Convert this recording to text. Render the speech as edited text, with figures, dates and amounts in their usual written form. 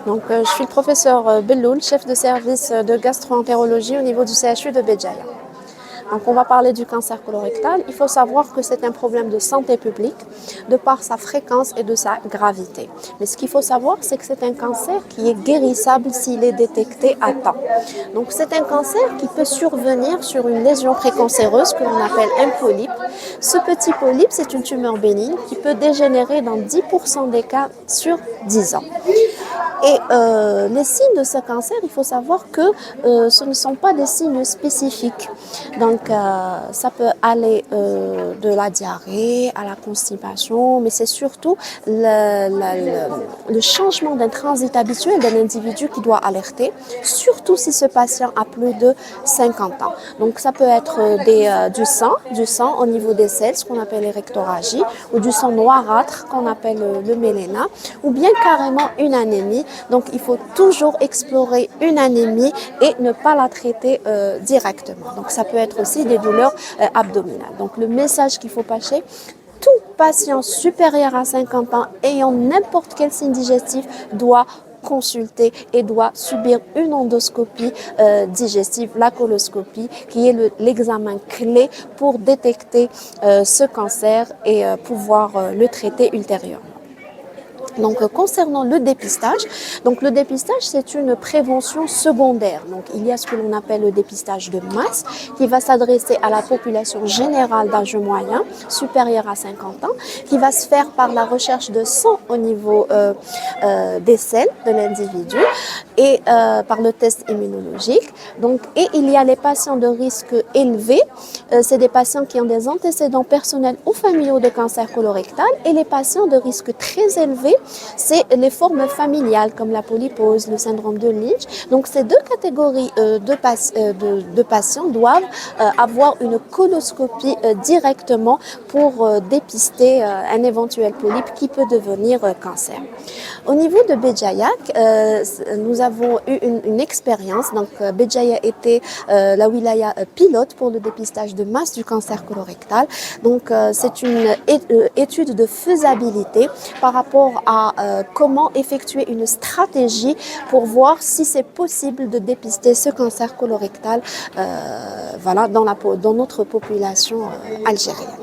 Je suis le professeur Belloul, chef de service de gastro-entérologie au niveau du CHU de Béjaïa. Donc, on va parler du cancer colorectal. Il faut savoir que c'est un problème de santé publique de par sa fréquence et de sa gravité. Mais ce qu'il faut savoir, c'est que c'est un cancer qui est guérissable s'il est détecté à temps. Donc, c'est un cancer qui peut survenir sur une lésion précancéreuse que l'on appelle un polype. Ce petit polype, c'est une tumeur bénigne qui peut dégénérer dans 10% des cas sur 10 ans. Et les signes de ce cancer, il faut savoir que ce ne sont pas des signes spécifiques. Donc, ça peut aller de la diarrhée à la constipation, mais c'est surtout le changement d'un transit habituel d'un individu qui doit alerter, surtout si ce patient a plus de 50 ans. Donc, ça peut être du sang au niveau des selles, ce qu'on appelle les rectorragies, ou du sang noirâtre qu'on appelle le méléna, ou bien carrément une anémie. Donc, il faut toujours explorer une anémie et ne pas la traiter directement. Donc, ça peut être aussi des douleurs abdominales. Donc, le message qu'il faut passer, tout patient supérieur à 50 ans ayant n'importe quel signe digestif doit consulter et doit subir une endoscopie digestive, la coloscopie, qui est l'examen clé pour détecter ce cancer et pouvoir le traiter ultérieurement. Donc, concernant le dépistage, c'est une prévention secondaire. Donc, il y a ce que l'on appelle le dépistage de masse qui va s'adresser à la population générale d'âge moyen supérieur à 50 ans, qui va se faire par la recherche de sang au niveau des selles de l'individu et par le test immunologique. Donc, et il y a les patients de risque élevé, c'est des patients qui ont des antécédents personnels ou familiaux de cancer colorectal, et les patients de risque très élevé, c'est les formes familiales comme la polypose, le syndrome de Lynch. Donc, ces deux catégories de patients doivent avoir une coloscopie directement pour dépister un éventuel polype qui peut devenir cancer. Au niveau de Béjaïa, nous avons eu une expérience. Donc, Béjaïa était la wilaya pilote pour le dépistage de masse du cancer colorectal. Donc, c'est une étude de faisabilité par rapport à comment effectuer une stratégie pour voir si c'est possible de dépister ce cancer colorectal dans notre population algérienne.